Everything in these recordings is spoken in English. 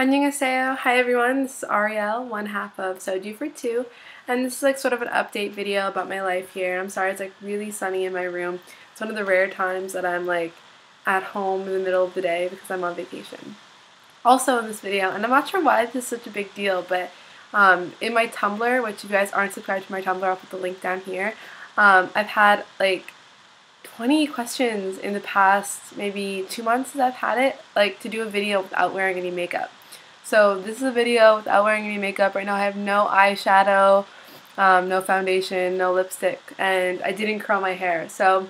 Annyeonghaseyo. Hi everyone, this is Ariel, one half of Soju for Two, and this is like sort of an update video about my life here. I'm sorry it's like really sunny in my room. It's one of the rare times that I'm like at home in the middle of the day because I'm on vacation. Also in this video, and I'm not sure why this is such a big deal, but in my Tumblr, which if you guys aren't subscribed to my Tumblr, I'll put the link down here, I've had like 20 questions in the past maybe 2 months that I've had it, like to do a video without wearing any makeup. So this is a video without wearing any makeup. Right now I have no eyeshadow, no foundation, no lipstick, and I didn't curl my hair. So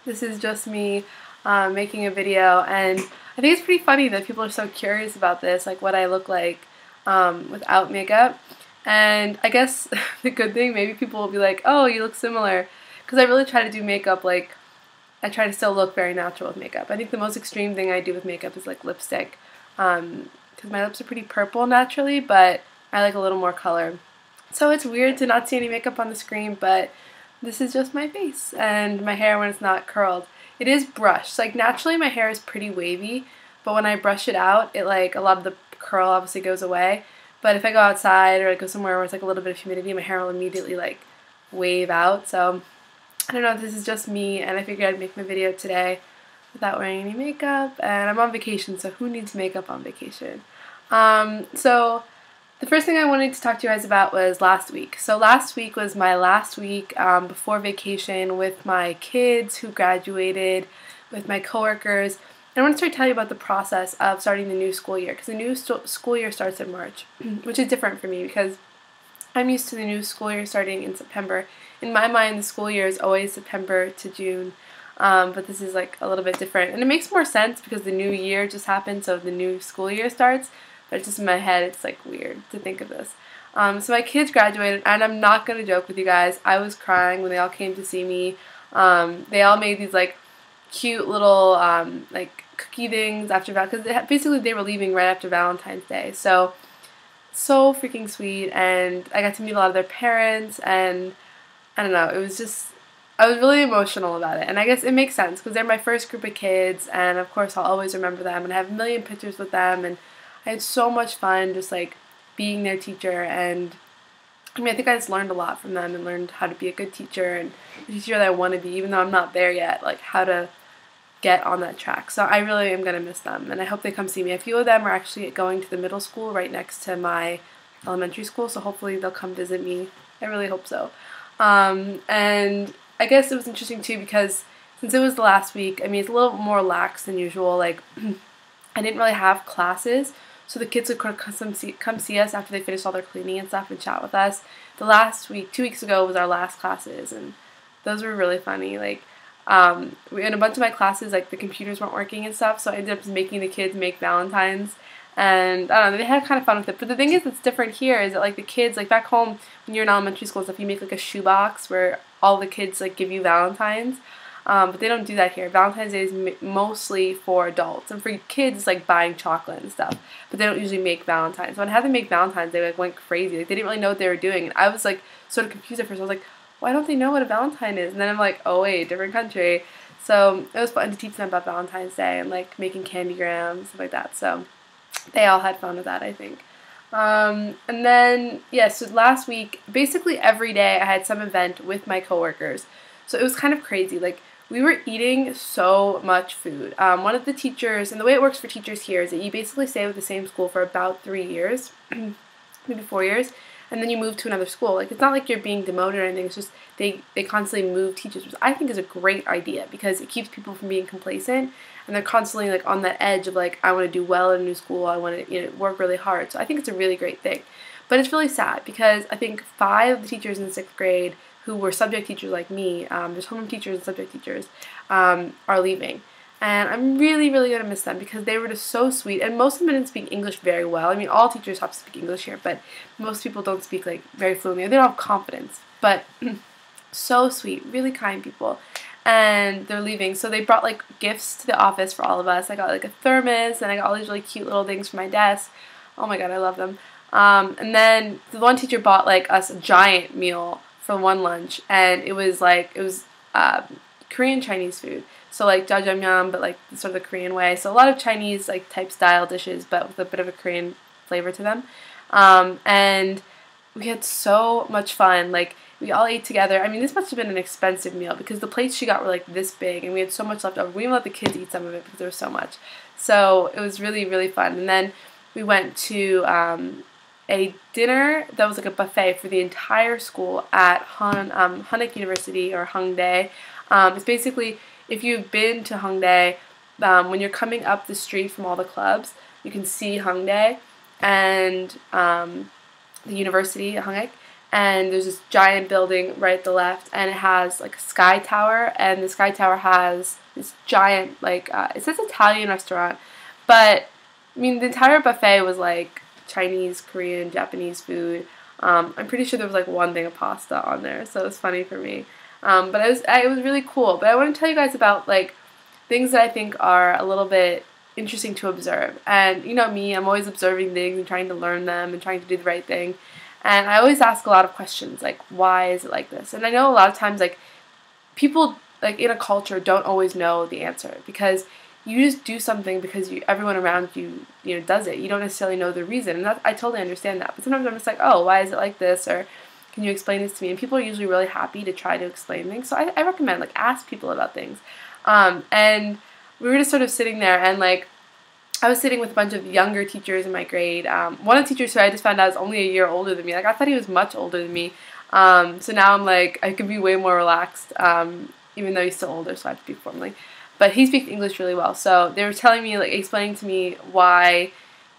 this is just me making a video, and I think it's pretty funny that people are so curious about this, like what I look like without makeup. And I guess the good thing, maybe people will be like, oh, you look similar, because I really try to do makeup like I try to still look very natural with makeup. I think the most extreme thing I do with makeup is like lipstick, because my lips are pretty purple naturally, but I like a little more color. So it's weird to not see any makeup on the screen, but this is just my face and my hair when it's not curled. It is brushed. Like naturally my hair is pretty wavy, but when I brush it out, it like a lot of the curl obviously goes away. But if I go outside or I go somewhere where it's like a little bit of humidity, my hair will immediately like wave out. So I don't know, this is just me, and I figured I'd make my video today without wearing any makeup, and I'm on vacation, so who needs makeup on vacation? So the first thing I wanted to talk to you guys about was last week. So last week was my last week before vacation with my kids who graduated, with my coworkers. And I want to start telling you about the process of starting the new school year, because the new school year starts in March, which is different for me because I'm used to the new school year starting in September. In my mind, the school year is always September to June, but this is like a little bit different. And it makes more sense because the new year just happened, so the new school year starts. But it's just in my head, it's like weird to think of this. So my kids graduated, and I'm not going to joke with you guys. I was crying when they all came to see me. They all made these like cute little like cookie things after because basically they were leaving right after Valentine's Day. So freaking sweet, and I got to meet a lot of their parents, and I don't know, it was just, I was really emotional about it, and I guess it makes sense because they're my first group of kids, and of course I'll always remember them, and I have a million pictures with them, and I had so much fun just like being their teacher. And I mean, I think I just learned a lot from them and learned how to be a good teacher and the teacher that I want to be, even though I'm not there yet, like how to get on that track. So I really am going to miss them, and I hope they come see me. A few of them are actually going to the middle school right next to my elementary school, so hopefully they'll come visit me. I really hope so. And I guess it was interesting too because since it was the last week, I mean, it's a little more lax than usual. Like, I didn't really have classes, so the kids would come see us after they finished all their cleaning and stuff and chat with us. The last week, 2 weeks ago, was our last classes, and those were really funny. Like, in a bunch of my classes, like the computers weren't working and stuff, so I ended up just making the kids make Valentines, and I don't know, they had kind of fun with it. But the thing is that's different here is that like the kids, like back home when you're in elementary school and stuff, you make like a shoebox where all the kids like give you Valentines, but they don't do that here. Valentine's Day is mostly for adults, and for kids it's like buying chocolate and stuff, but they don't usually make Valentines. When I had them make Valentines, they like went crazy. Like they didn't really know what they were doing, and I was like sort of confused at first. I was like, why don't they know what a Valentine is? And then I'm like, oh wait, different country. So it was fun to teach them about Valentine's Day and like making candygrams, stuff like that. So they all had fun with that, I think. And then, yeah, so last week, basically every day I had some event with my coworkers. So it was kind of crazy. Like, we were eating so much food. One of the teachers, and the way it works for teachers here is that you basically stay with the same school for about 3 years, maybe 4 years, and then you move to another school. Like, it's not like you're being demoted or anything. It's just they constantly move teachers, which I think is a great idea because it keeps people from being complacent, and they're constantly like on that edge of like, I want to do well in a new school. I want to work really hard. So I think it's a really great thing. But it's really sad because I think 5 of the teachers in the 6th grade who were subject teachers like me, there's homeroom teachers and subject teachers, are leaving. And I'm really, really going to miss them because they were just so sweet. And most of them didn't speak English very well. I mean, all teachers have to speak English here, but most people don't speak like very fluently. They don't have confidence. But so sweet, really kind people. And they're leaving. So they brought like gifts to the office for all of us. I got like a thermos, and I got all these really cute little things for my desk. Oh my god, I love them. And then the one teacher bought like us a giant meal for one lunch, and it was Korean Chinese food. So like jjajangmyeon, but like sort of the Korean way. So a lot of Chinese like type style dishes, but with a bit of a Korean flavor to them. And we had so much fun. Like we all ate together. I mean, this must have been an expensive meal because the plates she got were like this big, and we had so much left over. We even let the kids eat some of it because there was so much. So it was really, really fun. And then we went to a dinner that was like a buffet for the entire school at Hanek University, or Hongdae. It's basically, if you've been to Hongdae, when you're coming up the street from all the clubs, you can see Hongdae and the university at Hanek. And there's this giant building right at the left, and it has like a sky tower, and the sky tower has this giant, like, it says Italian restaurant, but I mean the entire buffet was like Chinese, Korean, Japanese food. I'm pretty sure there was like one thing of pasta on there, so it was funny for me. But it was really cool. But I want to tell you guys about like things that I think are a little bit interesting to observe. And you know me, I'm always observing things and trying to learn them and trying to do the right thing. And I always ask a lot of questions, like, why is it like this? And I know a lot of times, like, people, like, in a culture don't always know the answer, because you just do something because everyone around you, does it. You don't necessarily know the reason, and I totally understand that. But sometimes I'm just like, oh, why is it like this? Or can you explain this to me? And people are usually really happy to try to explain things. So I recommend, like, ask people about things. And we were just sort of sitting there, and, like, I was sitting with a bunch of younger teachers in my grade. One of the teachers who I just found out is only a year older than me. Like, I thought he was much older than me. So now I'm like, I can be way more relaxed, even though he's still older, so I have to speak formally. But he speaks English really well. So they were telling me, like, explaining to me why,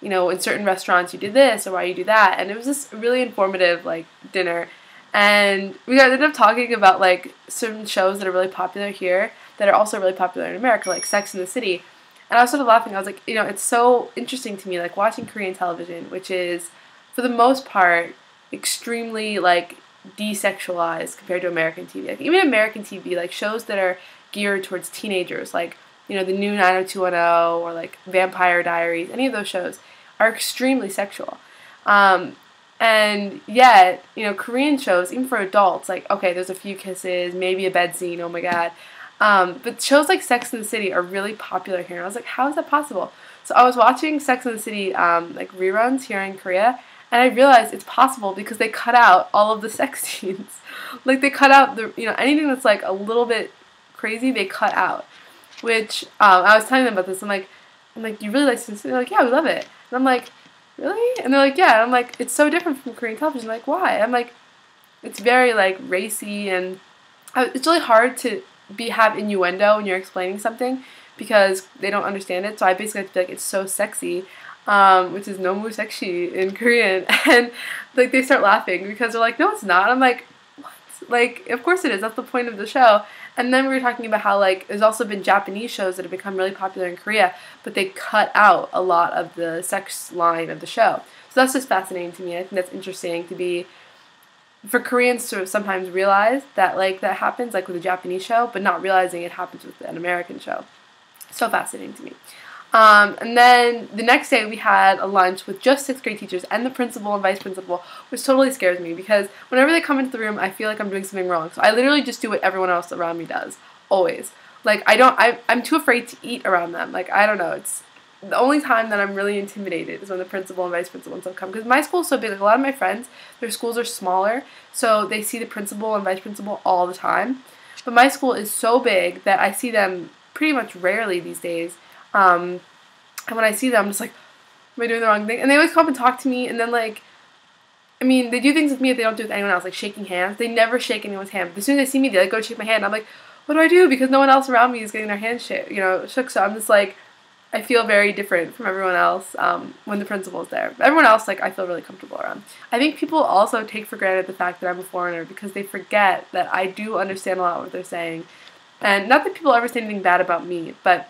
in certain restaurants you do this or why you do that. And it was just a really informative, like, dinner. And we ended up talking about, like, certain shows that are really popular here that are also really popular in America, like Sex and the City. And I was sort of laughing. I was like, it's so interesting to me, like, watching Korean television, which is, for the most part, extremely, like, desexualized compared to American TV. Like, even American TV, like, shows that are geared towards teenagers, like, the new 90210 or, like, Vampire Diaries, any of those shows are extremely sexual. And yet, Korean shows, even for adults, like, okay, there's a few kisses, maybe a bed scene, oh my god. But shows like Sex and the City are really popular here, and I was like, how is that possible? So I was watching Sex and the City, like, reruns here in Korea, and I realized it's possible because they cut out all of the sex scenes. Like, they cut out anything that's, like, a little bit crazy, they cut out. Which, I was telling them about this, I'm like, you really like Sex and the City? They're like, yeah, we love it. And I'm like, really? And they're like, yeah. And I'm like, it's so different from Korean television. Like, why? I'm like, it's very, like, racy, and it's really hard to have innuendo when you're explaining something because they don't understand it. So I basically have to be like, it's so sexy, which is nomu sexy in Korean. And, like, they start laughing because they're like, no, it's not. I'm like, what? Like, of course it is. That's the point of the show. And then we were talking about how, like, there's also been Japanese shows that have become really popular in Korea, but they cut out a lot of the sex line of the show. So that's just fascinating to me. I think that's interesting to be, for Koreans to sometimes realize that, like, that happens, like, with a Japanese show, but not realizing it happens with an American show. So fascinating to me. And then the next day we had a lunch with just 6th grade teachers and the principal and vice principal, which totally scares me because whenever they come into the room, I feel like I'm doing something wrong. So I literally just do what everyone else around me does, always. Like, I'm too afraid to eat around them. Like, I don't know, it's the only time that I'm really intimidated is when the principal and vice principal and stuff come. Because my school is so big, like, a lot of my friends, their schools are smaller, so they see the principal and vice principal all the time. But my school is so big that I see them pretty much rarely these days. And when I see them, I'm just like, am I doing the wrong thing? And they always come up and talk to me, and then, like, I mean, they do things with me that they don't do with anyone else, like shaking hands. They never shake anyone's hand. But as soon as they see me, they, like, go shake my hand. I'm like, what do I do? Because no one else around me is getting their hands shook. So I'm just like, I feel very different from everyone else when the principal is there. Everyone else, like, I feel really comfortable around. I think people also take for granted the fact that I'm a foreigner because they forget that I do understand a lot of what they're saying. And not that people ever say anything bad about me, but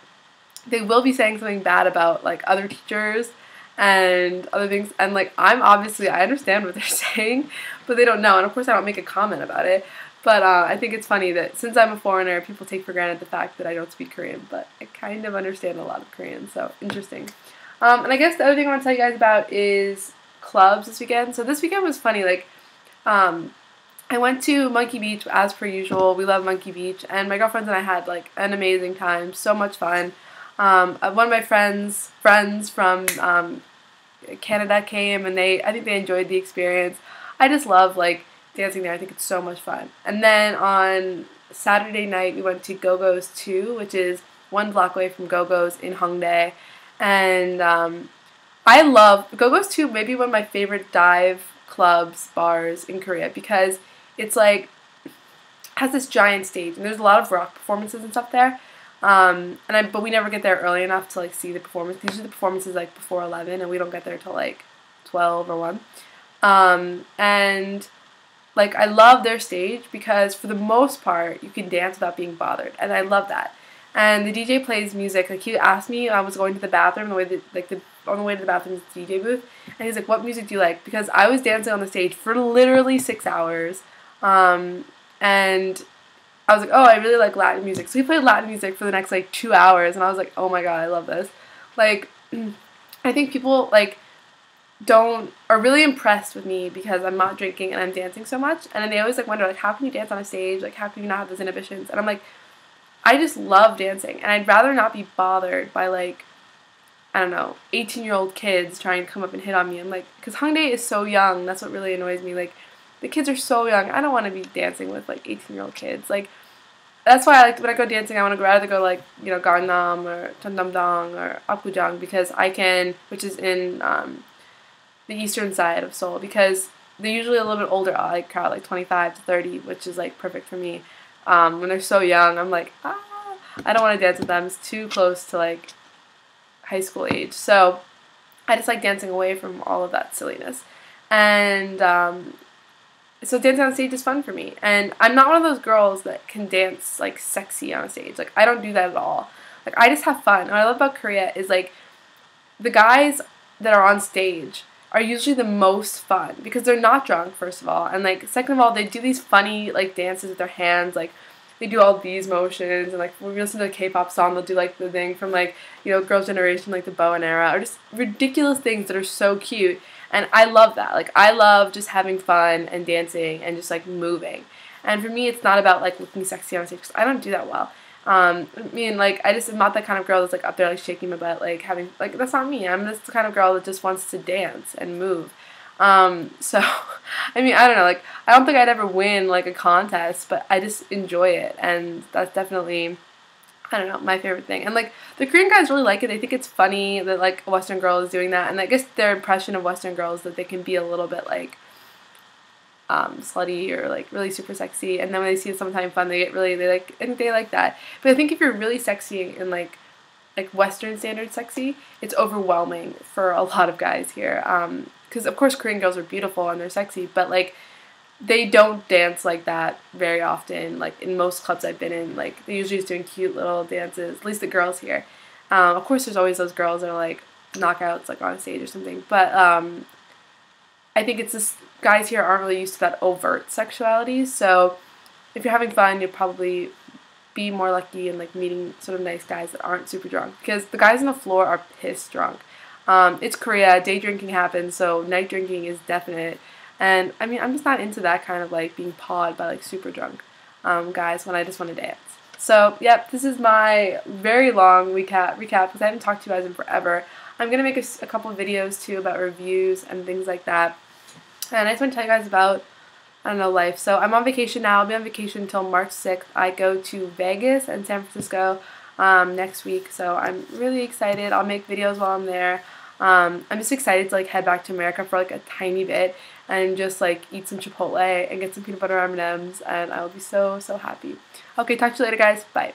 they will be saying something bad about, like, other teachers and other things. And, like, I understand what they're saying, but they don't know. And, of course, I don't make a comment about it. But I think it's funny that since I'm a foreigner, people take for granted the fact that I don't speak Korean, but I kind of understand a lot of Korean, so interesting. And I guess the other thing I want to tell you guys about is clubs this weekend. So this weekend was funny, like, I went to Monkey Beach as per usual. We love Monkey Beach, and my girlfriends and I had like an amazing time. So much fun. One of my friends from Canada came, and I think they enjoyed the experience. I just love like dancing there. I think it's so much fun. And then on Saturday night we went to Gogos2, which is 1 block away from Gogos in Hongdae, and I love Gogos2. Maybe one of my favorite dive clubs, bars in Korea, because it's like has this giant stage, and there's a lot of rock performances and stuff there. But we never get there early enough to like see the performance. Usually the performance is like before 11, and we don't get there till like 12 or 1. And like I love their stage because for the most part you can dance without being bothered, and I love that. And the DJ plays music. Like he asked me, I was going to the bathroom, on the way to the bathroom is the DJ booth, and he's like, "What music do you like?" Because I was dancing on the stage for literally 6 hours, and I was like, "Oh, I really like Latin music." So he played Latin music for the next like 2 hours, and I was like, "Oh my god, I love this." Like, I think people like are really impressed with me because I'm not drinking and I'm dancing so much, and then they always like wonder like, how can you dance on a stage? Like, how can you not have those inhibitions? And I'm like, I just love dancing, and I'd rather not be bothered by like, I don't know, 18-year-old kids trying to come up and hit on me. I'm like, because Hongdae is so young, that's what really annoys me. Like, the kids are so young. I don't want to be dancing with like 18-year-old kids. Like, that's why I like when I go dancing, I want to rather go like, you know, Gangnam or Cheonramdong or Apgujeong, because I can, which is in the eastern side of Seoul, because they're usually a little bit older, like crowd, like 25 to 30, which is like perfect for me. When they're so young, I'm like, I don't want to dance with them. It's too close to like high school age. So I just like dancing away from all of that silliness. And so dancing on stage is fun for me. And I'm not one of those girls that can dance like sexy on a stage. Like, I don't do that at all. Like, I just have fun. And what I love about Korea is like the guys that are on stage are usually the most fun because they're not drunk, first of all, and like second of all, they do these funny like dances with their hands. Like, they do all these motions, and like when we listen to a K-pop song, they'll do like the thing from like, you know, Girls' Generation, like the bow and arrow, or just ridiculous things that are so cute. And I love that. Like, I love just having fun and dancing and just like moving. And for me, it's not about like looking sexy on stage, because I don't do that well. I mean, like, I just am not that kind of girl that's like up there like shaking my butt, like having, like, that's not me. I'm just the kind of girl that just wants to dance and move. So I mean, I don't know, like, I don't think I'd ever win like a contest, but I just enjoy it, and that's definitely, I don't know, my favorite thing. And like the Korean guys really like it. They think it's funny that like a Western girl is doing that, and I guess their impression of Western girls is that they can be a little bit like slutty or like really super sexy, and then when they see someone having fun, they like that. But I think if you're really sexy and like Western standard sexy, it's overwhelming for a lot of guys here. Because of course Korean girls are beautiful and they're sexy, but like they don't dance like that very often. Like in most clubs I've been in, like they're usually just doing cute little dances. At least the girls here. Of course, there's always those girls that are like knockouts like on a stage or something, but I think it's just guys here aren't really used to that overt sexuality. So if you're having fun, you'll probably be more lucky in like meeting sort of nice guys that aren't super drunk, because the guys on the floor are pissed drunk. It's Korea, day drinking happens, so night drinking is definite. And I mean, I'm just not into that kind of like being pawed by like super drunk guys when I just want to dance. So yep, this is my very long recap because I haven't talked to you guys in forever. I'm gonna make a couple of videos too about reviews and things like that. And I just want to tell you guys about, I don't know, life. So I'm on vacation now. I'll be on vacation until March 6th. I go to Vegas and San Francisco next week, so I'm really excited. I'll make videos while I'm there. I'm just excited to like head back to America for like a tiny bit and just like eat some Chipotle and get some peanut butter M&Ms, and I will be so happy. Okay, talk to you later, guys. Bye.